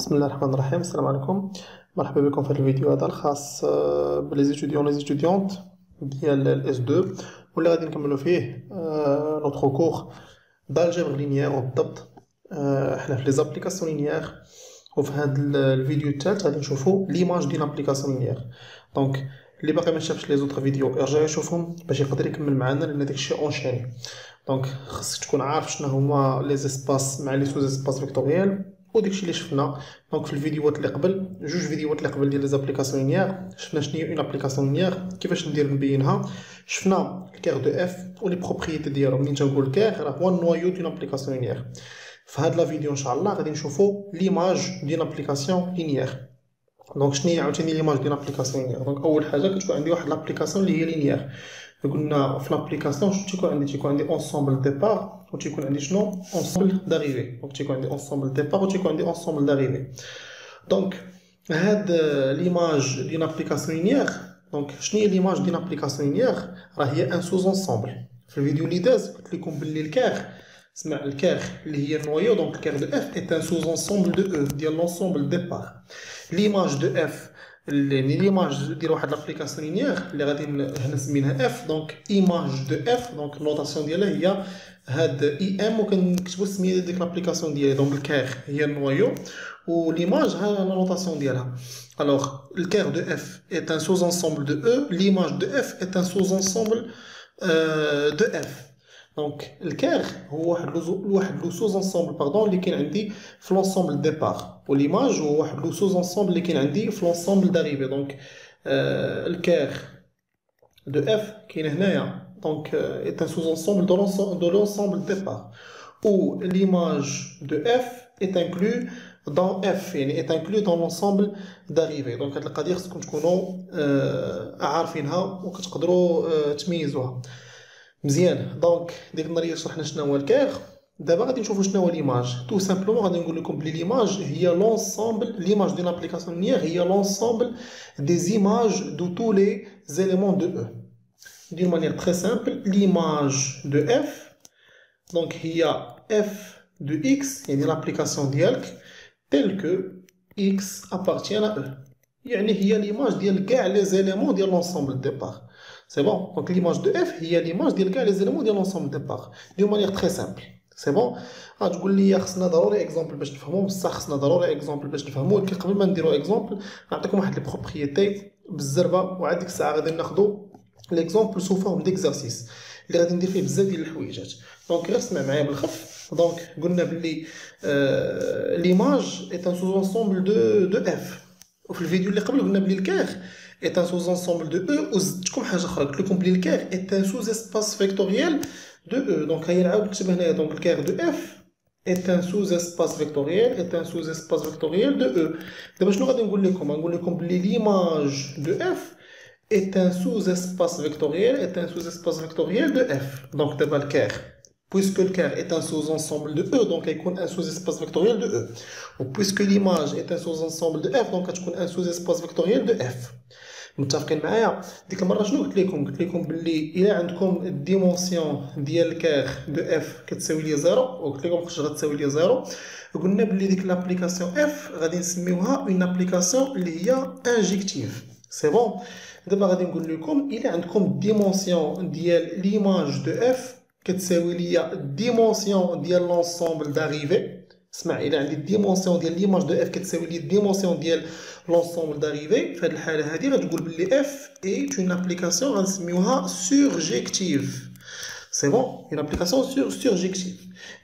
بسم الله الرحمن الرحيم. السلام عليكم، مرحبا بكم في هذا الفيديو هذا الخاص بلي زيتوديون لي زيتوديونت ديال الاس 2 واللي غادي نكملوا فيه نوتخ كور دالجبر لينيير. وبالضبط حنا في لي زابليكاسيون لينيير، وفي هذا الفيديو الثالث غادي نشوفوا ليماج ديال لابليكاسيون لينيير. دونك اللي باقي ما شافش لي زوطر فيديو يرجع يشوفهم باش يقدر يكمل معنا، لان داكشي اونشيني. دونك خاصك تكون عارف شنو هما لي زيسباس مع لي سوز اسباس فيكتوريال وداكشي اللي شفنا. دونك في الفيديوهات اللي قبل، جوج فيديوهات اللي قبل ديال لي زابليكاسيون لينيير، شفنا شنو هي اون ابليكاسيون لينيير، كيفاش ندير نبينها، شفنا الكير دو اف ولي بروبريتي ديالو. منين تنقول كير راه هو النوايو ديال ابليكاسيون لينيير. في هاد لا فيديو ان شاء الله غادي نشوفوا ليماج ديال ابليكاسيون لينيير. دونك شنو هي عاوتاني ليماج ديال لابليكاسيون لينيير؟ دونك اول حاجه كتكون عندي واحد لابليكاسيون اللي هي لينيير. قلنا في لابليكاسيون شنو تيكون عندي اونسومبل ديبار و تيكون عندي شنو اونسومبل داريفي. دونك تيكون عندي اونسومبل ديبار و تيكون عندي اونسومبل داريفي. دونك هاد ليماج ديال لابليكاسيون لينيير، دونك شنو هي ليماج ديال لابليكاسيون لينيير؟ راه هي ان سوز اونسومبل. في الفيديو اللي داز قلت لكم باللي الكير، اسمع، الكير اللي هي النوايو، دونك الكير دو اف est un sous-ensemble de E ديال l'ensemble départ. l'image de f ليماج ديال واحد لابليكاسيون لينيير اللي غادي هنا نسميها اف. دونك ايماج دو اف، دونك النوطاسيون ديالها هي هاد اي ام، وكنكتبوا السميه ديال ديك لابليكاسيون ديالي. دونك الكير هي النوايو وليماج ها لا نوطاسيون ديالها. الوغ الكير دو اف est un sous-ensemble de E, l'image de f est un sous-ensemble de f. دونك الكير هو واحد لو سوز انسومبل اللي كاين عندي في لونسومبل ديبار، وليماج هو واحد لو سوز انسومبل اللي كاين عندي في لونسومبل داريفي. دونك الكير دو اف كاين هنايا، دونك est un sous-ensemble de l'ensemble départ. ou l'image de f est inclus dans f، يعني est inclus dans l'ensemble d'arrivée. دونك هاد القضيه خصكم تكونوا عارفينها وكتقدروا تميزوها مزيان. دونك ديك النهار شرحنا شنو هو الكير، دابا غادي نشوفوا شنو هو ليماج. تو سامبلومون غادي نقول لكم بلي ليماج هي لونسومبل، ليماج ديال لابليكاسيون لينيير هي لونسومبل دي زيماج دو تو لي زيليمون دو او. دون مانيير تري سامبل، ليماج دو اف دونك هي اف دو اكس، يعني لابليكاسيون ديالك تيل كو اكس ابارتيان ا او، يعني هي ليماج ديال كاع لي زيليمون ديال لونسومبل ديبار. سي بون. دونك ليماج دو اف هي ليماج ديال كاع لي زيليمون ديال لونسومبل ديبار دون مانيير تري سامبل. سي بون. غتقول لي خصنا ضروري اكزومبل باش نفهمو، بصح خصنا ضروري اكزومبل باش نفهمو. ولكن قبل ما نديرو اكزومبل نعطيكم واحد لي بروبريتي بالزربه، وعاد ديك الساعه غادي ناخدو ليكزومبل سو فورم ديكزارسيس اللي غادي ندير فيه بزاف ديال الحويجات. دونك غير اسمع معايا بالخف. دونك قلنا بلي ليماج est un sous-ensemble de f. وفي الفيديو اللي قبل قلنا بلي الكير est un sous-ensemble de E. وزدتكم حاجه اخرى، قلت لكم بلي الكير est un sous-espace vectoriel de E. دونك هيا نعاود نكتب هنايا. دونك الكير دو F est un sous-espace vectoriel de E. دابا شنو غادي نقول لكم؟ غنقول لكم بلي ليماج دو F est un sous-espace vectoriel de F. دونك دابا الكير، puisque le كير est un sous-ensemble de E, donc يكون un sous-espace vectoriel de E. و puisque l'image est un sous-ensemble de F, donc تكون un sous-espace vectoriel de F. متفقين معايا؟ ديك المره شنو قلت لكم؟ قلت لكم باللي الا عندكم الديمونسيون ديال الكير دو اف كتساوي لي زيرو، وقلت لكم واش غتساوي لي زيرو، قلنا باللي ديك لابليكاسيون اف غادي نسميوها اون ابليكاسيون اللي هي انجيكتيف. سي بون. دابا غادي نقول لكم الا عندكم الديمونسيون ديال ليماج دو اف كتساوي ليا الديمونسيون ديال لونسومبل داريفي. اسمع، الا عندي الديمونسيون ديال ليماج دو اف كتساوي لي الديمونسيون ديال لونسومبل داريفي، في هذه الحاله هذه غتقول بلي اف اي اون ابليكاسيون غنسميوها سورجيكتيف. سي بون، اون ابليكاسيون سورجيكتيف.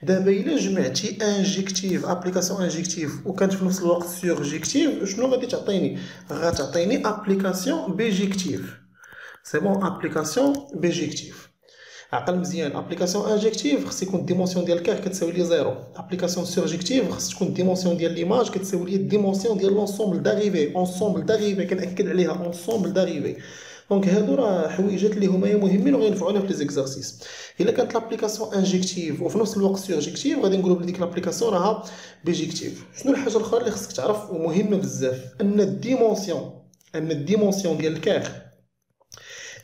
دابا الا جمعتي انجيكتيف ابليكاسيون انجيكتيف وكانت في نفس الوقت سورجيكتيف، شنو غادي تعطيني؟ غتعطيني ابليكاسيون بيجيكتيف. سي بون، ابليكاسيون بيجيكتيف. عقل مزيان. ابليكاسيون انجيكتيف خص يكون الديمونسيون ديال الكير كتساوي لي زيرو. ابليكاسيون سورجيكتيف خص تكون الديمونسيون ديال ليماج كتساوي لي الديمونسيون ديال لونسومبل داريفي. اونسومبل داريفي كنأكد عليها، اونسومبل داريفي. دونك هادو راه حويجات اللي هما مهمين وغينفعونا في لي زيكزارسيس. الا كانت لابليكاسيون انجيكتيف وفي نفس الوقت سورجيكتيف غادي نقولوا بلي ديك لابليكاسيون راها بيجيكتيف. شنو الحاجه الاخرى اللي خصك تعرف ومهمه بزاف؟ ان الديمونسيون ديال الكير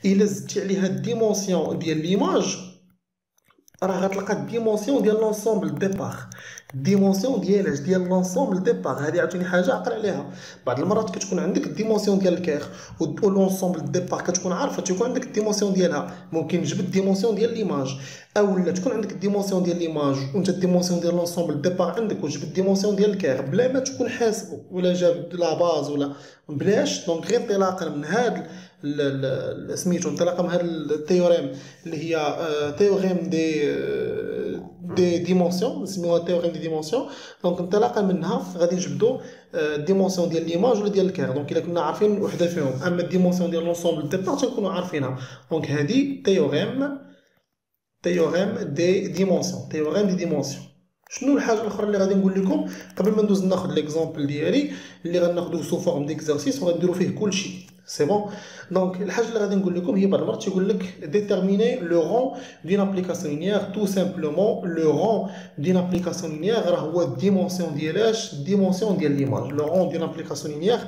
الا زدتي عليها الديمونسيون ديال ليماج راه غتلقى الديمونسيون ديال لونسومبل ديبار. الديمونسيون ديال ديال لونسومبل ديبار هذه عاوتاني حاجه عقل عليها. بعض المرات كتكون عندك الديمونسيون ديال الكير ولونسومبل ديبار كتكون عارفه تيكون عندك الديمونسيون ديالها، ممكن تجبد الديمونسيون ديال ليماج، اولا تكون عندك الديمونسيون ديال ليماج وانت الديمونسيون ديال لونسومبل ديبار عندك وتجبد الديمونسيون ديال الكير بلا ما تكون حاسبه ولا جاب لا باز ولا بلاش. دونك غير انطلاقا من هذا سميتو انطلاقا من هذا التيوريم اللي هي تيوريم دي ديمونسيون، نسميوها تيوريم دي ديمونسيون. دونك انطلاقا منها غادي نجبدو الديمونسيون ديال ليماج ولا ديال الكير. دونك الا كنا عارفين وحده فيهم، اما الديمونسيون ديال لونسومبل ديبار تنكونوا عارفينها. دونك هذه تيوريم دي ديمونسيون، تيوريم دي ديمونسيون. شنو الحاجه الاخرى اللي غادي نقول لكم قبل ما ندوز ناخذ ليكزامبل ديالي اللي غناخذوه سو فورم ديكزارسيس وغنديروا فيه كلشي سي بون. دونك الحاجه اللي غادي نقول لكم هي بعض المرات تيقول لك ديتيرميني لو رون دون ابليكاسيون لينيير. تو سامبلومون لو رون دون ابليكاسيون لينيير راه هو الديمونسيون ديالاش، الديمونسيون ديال ليماج. لو رون دون ابليكاسيون لينيير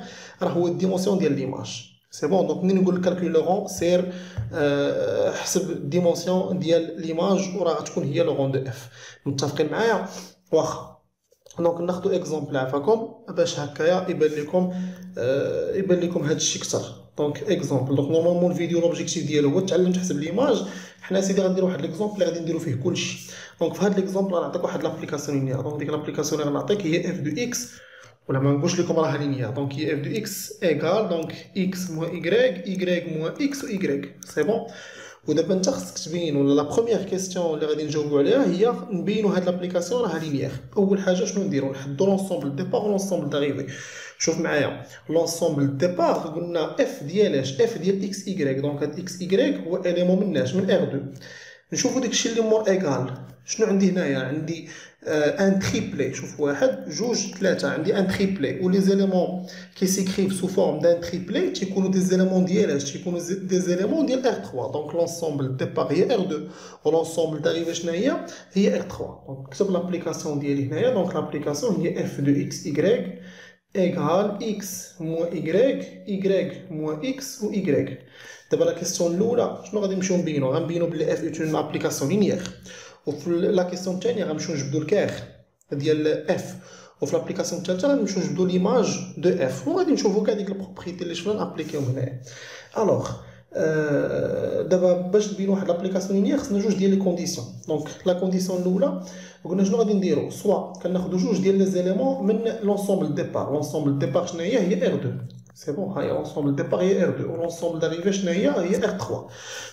راه هو الديمونسيون ديال ليماج سي بون. دونك منين نقول لك كالكول لو رون سير حسب الديمونسيون ديال ليماج وراه غتكون هي لو رون دو اف. متفقين معايا؟ واخا. دونك ناخذ اكزومبل عفاكم باش هكايا يبان لكم هذا الشيء اكثر. دونك اكزومبل، دونك نورمالمون الفيديو لوبجيكتيف ديالو هو تعلم تحسب ليماج. حنا سيدي غنديروا واحد ليكزومبل اللي غادي نديروا فيه كلشي. دونك في هذا ليكزومبل غنعطيك واحد لابليكاسيون لينيير. دونك ديك لابليكاسيون اللي غنعطيك هي اف دو اكس، ولا ما نقولش لكم راها لينيير. دونك هي اف دو اكس ايكال دونك اكس موان ايكغيك موان اكس و ايكغيك سي بون. ودابا انت خصك تبين ولا لا بروميير كيسيون اللي غادي نجاوبوا عليها هي نبينوا هاد لابليكاسيون راها لينيير. اول حاجه شنو نديروا؟ نحدوا لونسومبل ديبار ولونسومبل داريفي. شوف معايا لونسومبل ديبار قلنا اف ديالاش؟ اف ديال اكس ايكغيك. دونك هاد اكس ايكغيك هو اليمون مناش من ار 2. نشوفوا داكشي اللي مور ايكال. شنو عندي هنايا؟ عندي ان تريبلي. شوف واحد جوج ثلاثه، عندي ان تريبلي ولي زيليمون كي سيكريف سو فورم دان تريبلي تيكونوا دي زيليمون ديالاش؟ تيكونوا دي زيليمون ديال ار 3. دونك لونسومبل ديبار هي ار 2 ولونسومبل داريفي شنو هي ار 3. دونك نكتب لابليكاسيون ديالي هنايا. دونك لابليكاسيون هي اف دو اكس ايكغيك ايكال اكس موان ايكغيك موان اكس و ايكغيك. دابا لا كيسيون الاولى شنو غادي نمشيو نبينو؟ غنبينو بلي اف اون ابليكاسيون لينيير. وفي لا كيسيون الثانيه غنمشيو نجبدو الكير ديال اف. وفي لابليكاسيون الثالثه غنمشيو نجبدو ليماج دو اف وغادي نشوفو كاع ديك البروبريتي اللي شفنا نابليكيوهم هنايا. الوغ دابا باش نبينو واحد لابليكاسيون لينيير خصنا جوج ديال لي كونديسيون. دونك لا كونديسيون الاولى قلنا شنو غادي نديرو؟ سوا كناخدو جوج ديال لي زيليمون من لونسومبل ديبار. لونسومبل ديبار شنو هي ار 2 سي بون. هاهي لونسومبل ديبار هي ار 2 ولونسومبل داريفي شنو هي ار 3.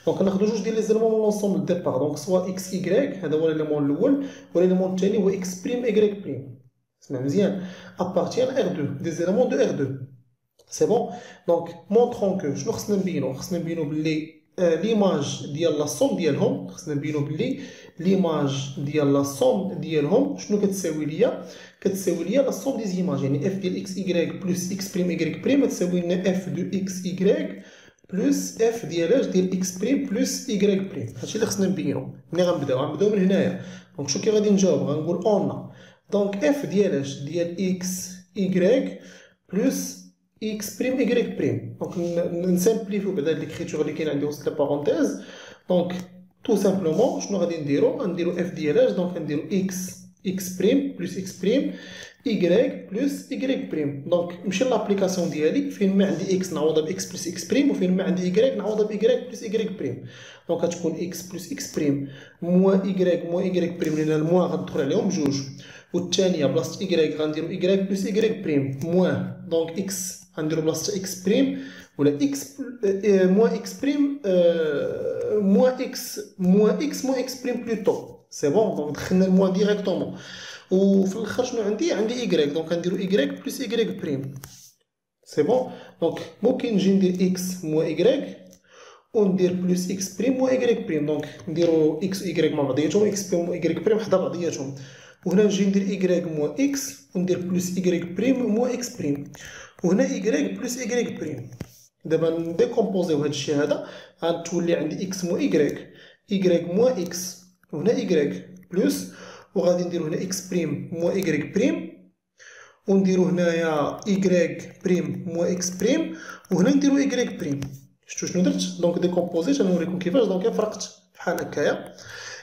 دونك ناخدو جوج ديال لي زيليمون من لونسومبل ديبار. دونك سوا اكس ايكغيك هذا هو الاليمون الاول والاليمون الثاني هو اكس بريم ايكغيك بريم. اسمع مزيان ابارتيان ار 2 دي زيليمون دو ار 2 سي بون. دونك مونطرون كو شنو خصنا نبينو؟ خصنا نبينو بلي ليماج ديال لا سوم ديالهم، خصنا نبينو بلي ليماج ديال لا سوم ديالهم شنو كتساوي ليا؟ كتساوي ليا لا سوم دي زيماج. يعني اف ديال اكس ايكغيك بلس اكس بريم ايكغيك بريم تساوي لنا اف دو اكس ايكغيك بلس اف ديالاش ديال اكس بريم بلس ايكغيك بريم. هادشي اللي خصنا نبينو. ملي غنبداو من هنايا. دونك شو كي غادي نجاوب؟ غنقول اون دونك اف ديالاش ديال اكس ايكغيك بلس اكس بريم ايكغيك بريم. دونك نسامبليفيو بعدا هاد ليكريتور اللي كاين عندي وسط لي بارونتيز. دونك تو سامبلومون شنو غادي نديرو؟ غنديرو اف ديالاش دونك غنديرو اكس بريم بلس اكس بريم ايكغيك بلس ايكغيك بريم. دونك نمشي لابليكاسيون ديالي فين ما عندي اكس نعوضها باكس بلس اكس بريم وفين ما عندي ايكغيك نعوضها بايكغيك بلس ايكغيك بريم. دونك غتكون اكس بلس اكس بريم موان ايكغيك بريم لان الموان غندخل عليهم بجوج. والثانيه بلاصه ايكغيك غنديرو ايكغيك بلس ايكغيك بريم موان دونك اكس غنديرو بلاصه اكس بريم ولا اكس موان اكس بريم موان اكس بريم بلوتو سي بون. دونك دخلنا الموان ديريكتومون. وفي الاخر شنو عندي ايكغيك. دونك غنديرو ايكغيك بلس ايكغيك بريم سي بون. دونك ممكن نجي ندير اكس موان ايكغيك وندير بلس اكس بريم موان ايكغيك بريم. دونك نديرو اكس و ايكغيك مع بعضياتهم اكس بريم و ايكغيك بريم حدا بعضياتهم. وهنا نجي ندير ايكغيك موان اكس وندير بلس ايكغيك بريم موان اكس بريم. وهنا ايكغيك بلس ايكغيك بريم. دابا نديكومبوزيو هاد الشيء هذا غتولي عندي اكس موان ايكغيك موان اكس وهنا ايكغيك بلس وغادي نديرو هنا اكس بريم موان ايكغيك بريم ونديرو هنايا ايكغيك بريم موان اكس بريم وهنا نديرو ايكغيك بريم. شفتو شنو درت؟ دونك ديكومبوزيت غنوريكم كيفاش. دونك فرقت بحال هكايا.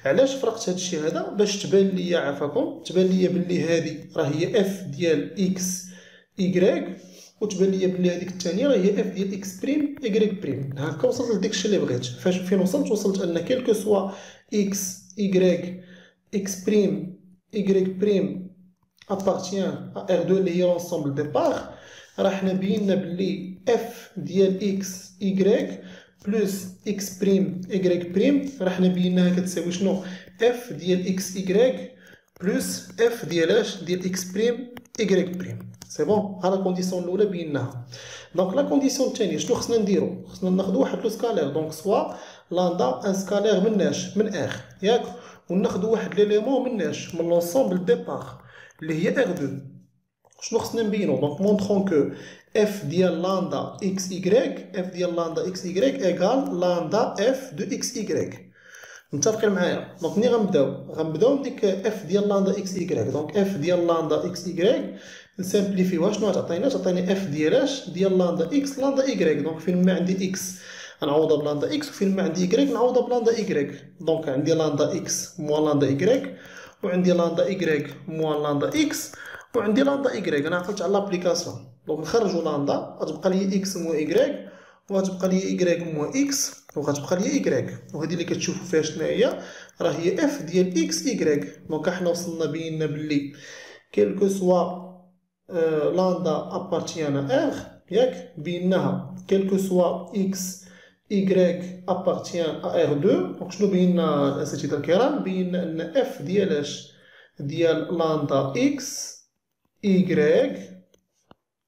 علاش فرقت هذا الشيء هذا؟ باش تبان ليا عافاكم، تبان ليا باللي هذه راه هي اف ديال اكس ايكغيك، وتبان ليا باللي هذيك الثانيه راه هي اف ديال اكس بريم ايكغيك بريم. هكا وصلت لديك الشيء اللي بغيت. فين وصلت ان كيلكو سوا اكس ايكغيك اكس بريم ايكغيك بريم appartient à R2 اللي هي لونسومبل دي بار، راه حنا بينا بلي اف ديال اكس ايكغيك بلس اكس بريم ايكغيك بريم راه حنا بيناها كتساوي شنو؟ اف ديال اكس ايكغيك بلس اف ديال اش؟ ديال اكس بريم ايكغيك بريم. سي بون، ها لا كونديسيون الاولى بيناها. دونك لا كونديسيون الثانيه شنو خصنا نديرو؟ خصنا ناخدو واحد لو سكالير، دونك سوا لاندا ان سكالير من اش؟ من ار، ياك؟ وناخدو واحد ليليمون من اش؟ من لونسومبل دي بار اللي هي R2. شنو خصنا نبينو؟ دونك مونطرون كو اف ديال لاندا اكس ايكغيك، اف ديال لاندا اكس ايكغيك ايكال لاندا اف دو اكس ايكغيك. متفقين معايا؟ دونك ملي غنبداو بديك اف ديال لاندا اكس ايكغيك، دونك اف ديال لاندا اكس ايكغيك نسامبليفيوها. شنو غتعطينا؟ تعطيني اف ديال اش؟ ديال لاندا اكس لاندا ايكغيك. دونك فين ما عندي اكس نعوضها بلاندا اكس، وفين ما عندي ايكغيك نعوضها بلاندا ايكغيك. دونك عندي لاندا اكس موان لاندا ايكغيك، وعندي لاندا ايكغيك موان لاندا اكس، وعندي لاندا ايكغيك. انا عقلت على لابليكاسيون، دونك نخرجوا لاندا غتبقى لي اكس موان ايكغيك، وغتبقى لي ايكغيك موان اكس، وغتبقى لي ايكغيك. وهذه اللي كتشوفوا فيها شنو هي؟ راه هي اف ديال اكس ايكغيك. دونك حنا وصلنا بينا باللي كيلكو سوا لاندا ابارتيان ار، ياك؟ بيناها كيلكو سوا اكس y appartient à R2. دونك شنو بينا الاساتذه الكرام؟ بينا ان اف ديال اش؟ ديال لاندا اكس y،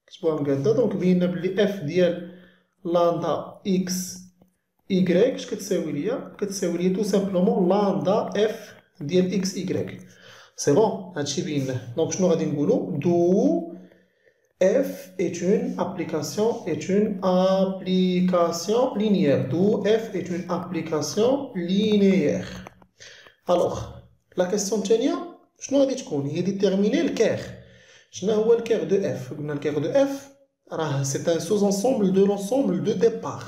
كتبوها مقاده. دونك بينا بلي اف ديال لاندا اكس y اش كتساوي ليا؟ كتساوي ليا تو سامبلومون لاندا اف ديال اكس y. سي بون، هادشي بيناه. دونك شنو غادي نقولو؟ دو F est une application linéaire. D'où F est une application linéaire. Alors, la question الثانية شنو غادي تكون؟ هي déterminer الكير. شنو هو الكير دو F؟ قلنا الكير دو F راه c'est un sous-ensemble de l'ensemble de départ.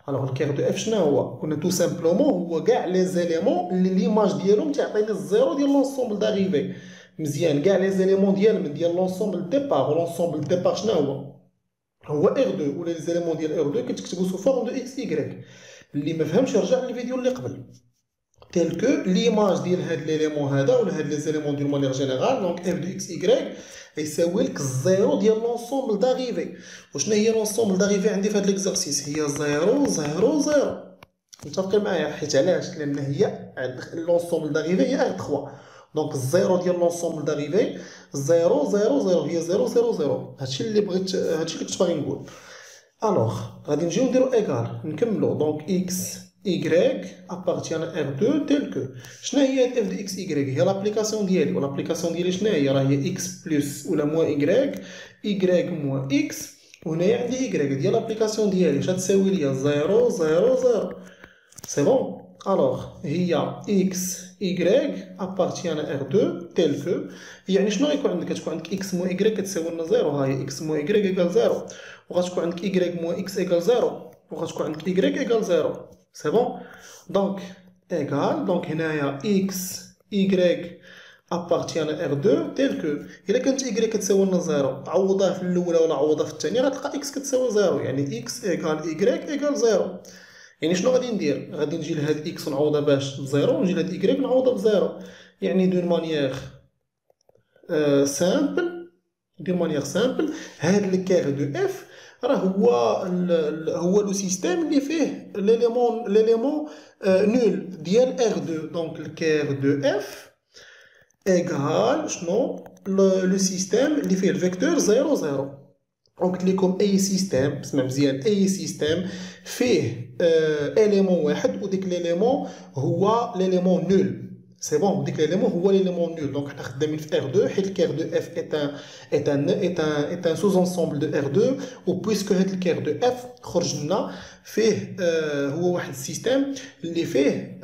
Alors الكير دو F شنو هو؟ قلنا tout simplement هو كاع لي زيليمون اللي ليماج ديالهم تعطيني الزيرو ديال لونسومبل داريفي. مزيان، كاع لي زيليمون ديال لونسومبل ديبار. ولونسومبل ديبار شنو هو؟ هو R2، ولا لي زيليمون ديال R2 كتكتبوا سو فورم دو اكس ايكغيك. اللي ما فهمش يرجع للفيديو اللي قبل. تيل كو ليماج ديال هاد ليليمون هذا ولا هاد لي زيليمون ديال مانيير جينيرال، دونك اف دو اكس ايكغيك يساوي لك الزيرو ديال لونسومبل داريفي. وشنو هي لونسومبل داريفي عندي في هاد ليكزارسيس؟ هي 0 0 0. متفقين معايا؟ حيت علاش؟ لان هي لونسومبل داريفي هي ار 3. دونك الزيرو ديال لونسومبل داريفي 0 0 0 هي 0 0 0. هادشي اللي بغيت، هادشي اللي كنت باغي نقول. الوغ غادي نجيو نديرو ايكال، نكملو. دونك اكس y appartient à R2 tel que شنو هي اف دي اكس y؟ هي لابليكاسيون ديالي، ولابليكاسيون ديالي شنو هي؟ راه هي اكس بلس ولا موان y موان اكس، وهنايا عندي y. هي لابليكاسيون ديالي اش غتساوي ليا؟ 0 0 0. سي بون. الوغ هي اكس y appartient à R2 tel que يعني شنو غيكون عندك؟ كتكون عندك اكس موان y كتساوي لنا 0. ها هي اكس موان y ايكال 0، وغتكون عندك y موان x ايكال 0، وغتكون عندك y ايكال 0. سي بون. دونك ايكال، دونك هنايا اكس y appartient à R2 tel que الا كانت y كتساوي لنا 0 عوضها في الاولى ولا عوضها في الثانيه غتلقى x كتساوي 0. يعني x ايكال y ايكال 0. يعني شنو غادي ندير؟ غادي نجي لهاد اكس ونعوضها باش بزيرو، ونجي لهاد y نعوضها بزيرو. يعني دون مانيير سامبل، دون مانيير سامبل هاد الكير دو اف راه هو لو سيستيم اللي فيه ليليمون نول ديال R2. دونك الكير دو اف ايكال شنو؟ لو سيستيم اللي فيه الفيكتور 0 0. قلت لكم اي سيستيم، اسمع مزيان، اي سيستيم فيه اليمون واحد، وديك ليليمون هو ليليمون نول. سي بون، وديك ليليمون هو ليليمون نول. دونك حنا خدامين في R2 حيت الكير دو اف est un sous-ensemble de R2. و بويسكو هاد الكير دو اف خرج لنا فيه هو واحد السيستيم اللي فيه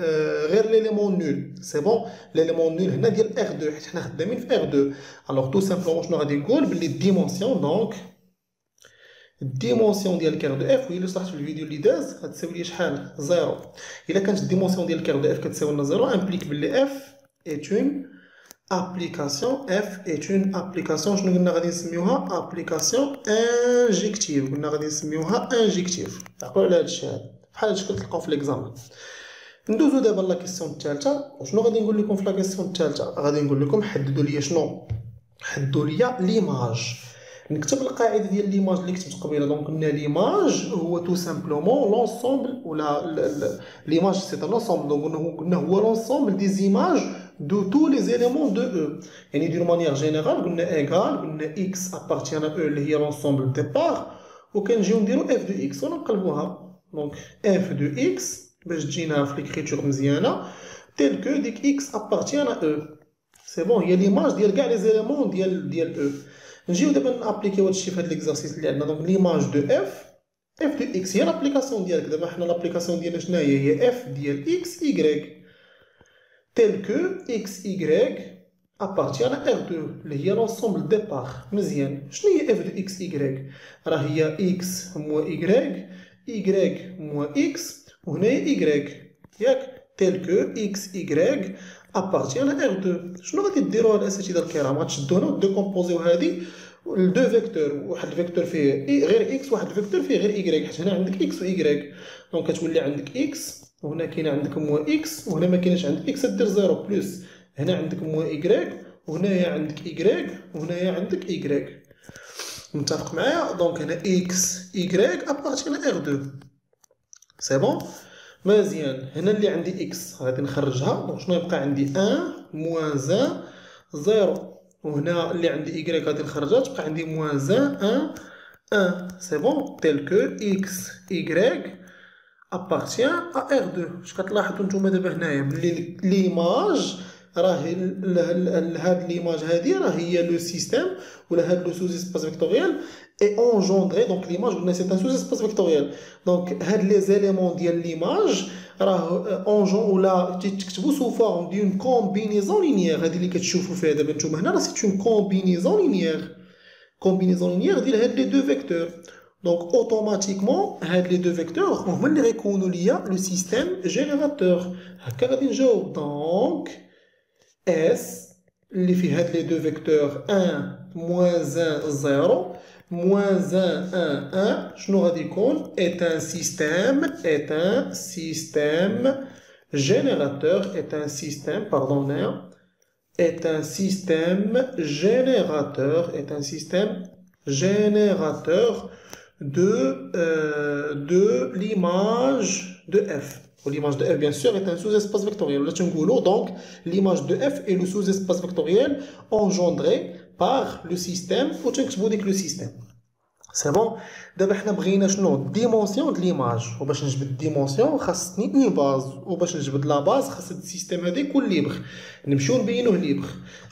غير ليليمون نول. سي بون، ليليمون نول هنا ديال R2 حيت حنا خدامين في R2. الوغ تو سامبلومون شنو غادي نقول؟ بلي الديمونسيون دونك الديمونسيون ديال الكير دو اف، وهي اللي شرحت في الفيديو اللي داز، غتساوي لي شحال؟ زيرو. الا كانت الديمونسيون ديال الكير دو اف كتساوي لنا زيرو، امبليك بلي اف est une application. F est une application. شنو قلنا غادي نسميوها؟ application injective. قلنا غادي نسميوها injective. عقلوا على هادشي هذا بحال هادشي كتلقاو في ليكزامان. ندوزو دابا لا كيسيون الثالثه. شنو غادي نقول لكم في لا كيسيون الثالثه؟ غادي نقول لكم حددوا لي شنو؟ حددوا لي ليماج. نكتب القاعده ديال ليماج اللي كتبت قبيله. دونك قلنا ليماج هو تو سامبلومون لونسومبل، ولا ليماج سي ان لونسومبل. دونك قلنا هو لونسومبل دي زيماج دو تو لي زيليمون دو او. يعني دون مانيير جينيرال قلنا ايغال، قلنا اكس ابارتيان ا او اللي هي لونسومبل ديبار، وكنجيو نديرو اف دو اكس ونقلبوها. دونك اف دو اكس باش تجينا في ليكريتور مزيانه تيل كو ديك اكس ابارتيان ا او. سي بون، هي ليماج ديال كاع لي زيليمون ديال او. نجيو دابا نابليكيو هادشي في هاد ليكزارسيس اللي عندنا. دونك ليماج دو اف دو اكس هي لابليكاسيون ديالك. دابا حنا لابليكاسيون ديالنا شناهي؟ هي اف ديال اكس ايكغيك تيل كو اكس ايكغيك ابارتيان ا ار 2 اللي هي لونسومبل ديبار. مزيان، شنو هي اف دو اكس ايكغيك؟ راه هي اكس موا ايكغيك، ايكغيك موا اكس، وهنايا ايكغيك ياك، تيل كو اكس ايكغيك ابارتيان ا ار 2. شنو غادي ديروا الاساتذه الكرام؟ غتشدو هنا وديكومبوزيو هادي لدو فيكتور، واحد الفيكتور فيه غير اكس، واحد الفيكتور فيه غير ايكغيك، حيت هنا عندك اكس و ايكغيك. دونك كتولي عندك اكس، وهنا كاينه عندك موا اكس، وهنا ما كاينش عندك اكس دير زيرو بلس، هنا عندك موا ايكغيك، وهنايا عندك ايكغيك، وهنايا عندك ايكغيك. متفق معايا؟ دونك هنا اكس ايكغيك ابارتيان ار 2. سي بون، مزيان. هنا اللي عندي اكس غادي نخرجها. دونك شنو يبقى عندي؟ 1 موان 1 0. وهنا اللي عندي ايكغيك غادي نخرجها، تبقى عندي موان 1 1. سي بون، تيل كو اكس ايكغيك ابارتيان ا ار 2. واش كتلاحظوا نتوما دابا هنايا بلي ليماج راه هاد ليماج هادي راه هي لو سيستيم ولا هاد لو سوز اسباس فيكتوريال اي اونجوندري. دونك ليماج قلنا سي ان سوز اسباس فيكتوريال. دونك هاد لي زيليمون ديال ليماج راه اونجون ولا تكتبوا سو فورم دون كومبينيزون لينيير. هادي اللي كتشوفوا فيها دابا نتوما هنا راه سي اون كومبينيزون لينيير. كومبينيزون لينيير ديال هاد لي دو فيكتور. دونك اوتوماتيكمون هاد لي دو فيكتور هما اللي غيكونوا ليا لو سيستيم جينيراتور. هكا غادي نجاوب. دونك اس اللي فيه هاد لي دو فيكتور 1 موان 1 0 موان 1 1 1 شنو غادي يكون؟ est un système générateur, est un système, pardon, est un système générateur de l'image de f. L'image de f, bien sûr, est un sous-espace vectoriel. Donc, l'image de f est le sous-espace vectoriel engendré par le système. Ou le système. سي بون. دابا حنا بغينا شنو؟ ديمونسيون د ليماج. وباش نجبد ديمونسيون خاصني اون باز، وباش نجبد لا باز خاص هاد السيستيم هذا يكون ليبر. نمشيو نبينوه ليبر.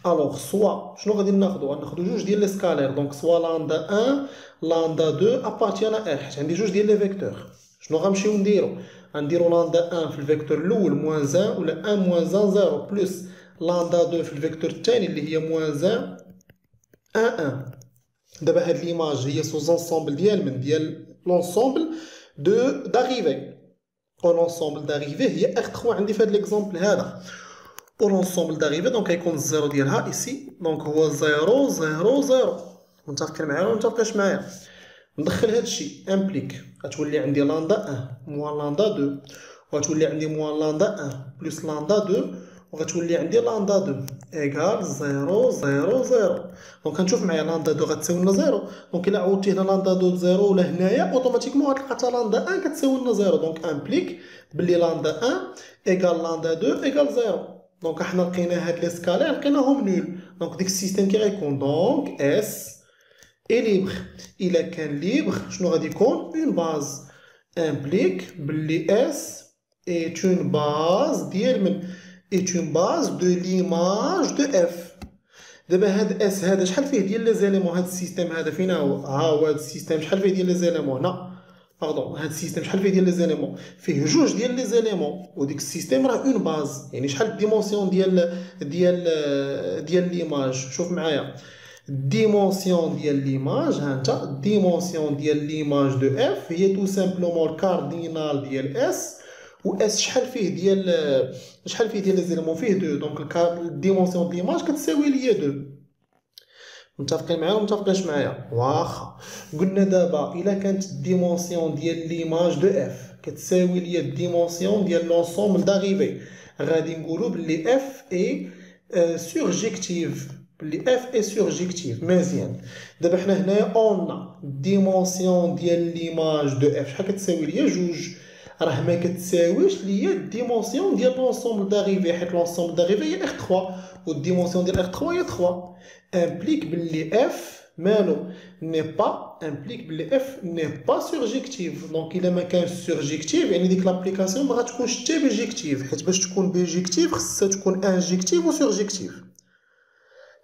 الوغ سوا شنو غادي ناخذو؟ غناخذو جوج ديال لي سكالير. دونك سوا لاندا 1 لاندا 2 ابارتيان ا ار، حيت عندي جوج ديال لي فيكتور. شنو غنمشيو نديرو؟ غنديرو لاندا 1 في الفيكتور الاول موان 1 ولا 1 موان 1 0 بلس لاندا 2 في الفيكتور الثاني اللي هي موان 1 1 1. دابا هاد ليماج هي سوز انسومبل ديال لونسومبل داريفي. و لونسومبل داريفي هي ار 3 عندي في هاد ليكزومبل هذا. و لونسومبل داريفي دونك غيكون الزيرو ديالها ايسي. دونك هو 0 0 0. متفقين معايا ولا متفقينش معايا؟ ندخل هادشي امبليك. غتولي عندي لاندا 1 موان لاندا 2، وغتولي عندي موان لاندا 1 بلس لاندا 2، وغتولي عندي لاندا 2 ايكال 0 0 0. دونك كنشوف معايا لاندا 2 غتساوي لنا 0. دونك الا عوضتي هنا لاندا 2 0 ولا هنايا اوتوماتيكمون غتلقى حتى لاندا 1 كتساوي لنا 0. دونك امبليك بلي لاندا 1 ايكال لاندا 2 ايكال 0. دونك حنا لقينا هاد لي سكالير لقيناهم نول. دونك ديك السيستيم كي غيكون دونك اس اي ليبر. الا كان ليبر شنو غادي يكون؟ اون باز. امبليك بلي اس اي اون باز ديال من؟ est une base de l'image de f. دابا هاد اس هذا شحال فيه ديال لي زيليمون؟ هاد السيستيم هذا فين هو؟ ها هو هاد السيستيم شحال فيه ديال لي زيليمون؟ هنا باردون. هاد السيستيم شحال فيه ديال لي زيليمون؟ فيه جوج ديال لي زيليمون، وديك السيستيم راه اون باز. يعني شحال الديمونسيون ديال ليماج؟ شوف معايا. الديمونسيون ديال ليماج، ها انت الديمونسيون ديال ليماج دو اف هي تو سامبلومون الكاردينال ديال اس، و اس شحال فيه ديال لي زيليمون، فيه دو، دونك الديمونسيون ديال ليماج كتساوي ليا دو. متفقين معايا ولا متفقينش معايا؟ واخا قلنا دابا الا كانت الديمونسيون ديال ليماج دو اف كتساوي ليا الديمونسيون ديال لونسومبل داريفي، غادي نقولوا بلي اف اي سورجيكتيف، بلي اف اي سورجيكتيف. مزيان، دابا حنا هنايا اون ديمونسيون ديال ليماج دو اف شحال كتساوي ليا؟ جوج، راه ما كتساويش ليا الديمونسيون ديال لونسومبل داريفي، حيت لونسومبل داريفي هي اخ 3 والديمونسيون ديال اخ 3 هي 3. امبليك باللي اف مالو ني با، امبليك باللي اف ني با سورجيكتيف. دونك الا ما كانش سورجيكتيف يعني ديك لابليكاسيون ما غاتكونش حتى بيجيكتيف، حيت باش تكون بيجيكتيف خصها تكون انجيكتيف و سورجيكتيف.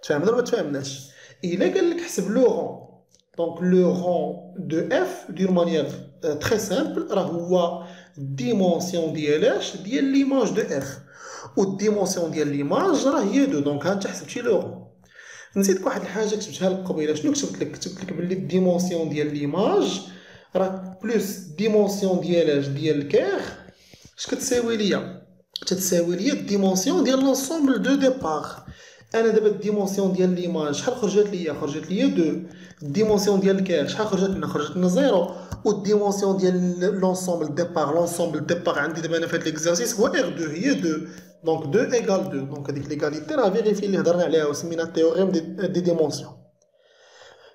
تفهمنا ولا ما تفهمناش؟ الا قال لك حسب لو رون، دونك لو رون دو اف دون مانيير تري سامبل راه هو الديمونسيون ديال اش ديال ليماج دو اف، و الديمونسيون ديال ليماج راه هي دو. دونك ها انت حسبتي لو رون. نسيتك واحد الحاجه كتبتها لك قبيله، شنو كتبت لك؟ كتبت لك بلي الديمونسيون ديال ليماج راه بلس ديمونسيون ديال اش ديال الكير اش كتساوي ليا؟ تتساوي ليا الديمونسيون ديال لونسومبل دو ديبار. انا دابا الديمونسيون ديال ليماج شحال خرجت ليا؟ خرجت ليا 2. الديمونسيون ديال الكير شحال خرجت لنا؟ خرجت لنا 0. والديمونسيون ديال لونسومبل ديبار، لونسومبل ديبار عندي دابا انا في هاد ليكزارسيس هو ار 2 هي 2، دونك 2 ايكال 2. دونك هذيك ليغاليتي راه فيريفي اللي هضرنا عليها وسمينا التيوريم دي ديمونسيون.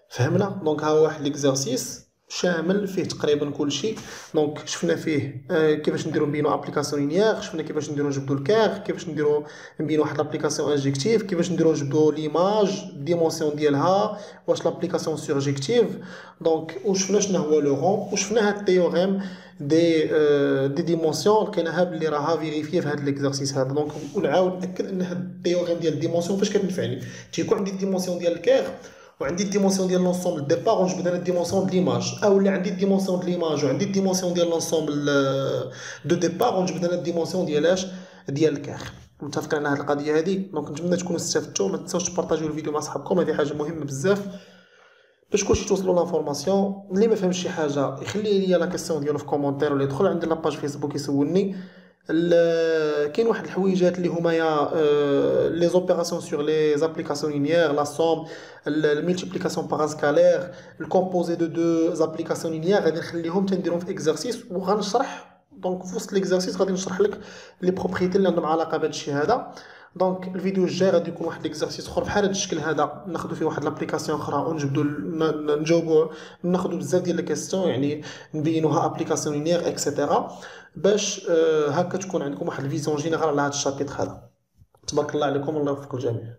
فهمنا؟ دونك ها هو واحد ليكزارسيس شامل فيه تقريبا كلشي. دونك شفنا فيه كيفاش نديرو نبينو ابليكاسيون لينيير، شفنا كيفاش نديرو نجبدو الكير، كيفاش نديرو نبينو واحد لابليكاسيون انجيكتيف، كيفاش نديرو نجبدو ليماج الديمونسيون ديالها، واش لابليكاسيون سورجيكتيف. دونك وشفنا شنو هو لو رون، وشفنا هاد التيوريم دي ديمونسيون لقيناها بلي راها فيريفيه في هاد ليكزارسيس هذا. دونك ونعاود ناكد ان هاد التيوريم ديال الديمونسيون فاش كتنفعني؟ تيكون عندي الديمونسيون ديال الكير وعندي الديمونسيون ديال لونسومبل ديبار ونجبد انا الديمونسيون د ليماج، اولا عندي الديمونسيون د ليماج وعندي الديمونسيون ديال لونسومبل دو ديبار ونجبد انا الديمونسيون ديال اش ديال الكير. متفقين على هذه القضيه هذه؟ دونك نتمنى تكونوا استفدتوا. ما تنساوش تبارطاجيو الفيديو مع صحابكم، هذه حاجه مهمه بزاف باش كلشي توصلوا لافورماسيون. اللي ما فهمش شي حاجه يخلي لي لا كيسيون ديالو في كومونتير ولا يدخل عندي لاباج فيسبوك يسولني. كاين واحد الحويجات اللي هما يا لي زوبيراسيون سور لي زابليكاسيون لينيير، لا سوم، الملتيبليكاسيون باغ سكالير، الكومبوزي دو دو زابليكاسيون لينيير، غادي نخليهم تنديرهم في اكزرسيس وغنشرح. دونك في وسط ليكزرسيس غادي نشرح لك لي بروبريتي اللي عندهم علاقه بهذا الشيء هذا. دونك الفيديو الجاي غادي يكون واحد ليكزرسيس اخر بحال هذا الشكل هذا، ناخذ فيه واحد لابليكاسيون اخرى ونجبدوا نجاوبوا، ناخذوا بزاف ديال لي كيسيون يعني نبينوها ابليكاسيون لينيير اكسيتيرا، باش هكا تكون عندكم واحد الفيزيون جينيرال على هذا الشابيتر هذا. تبارك الله عليكم، الله يوفق الجميع.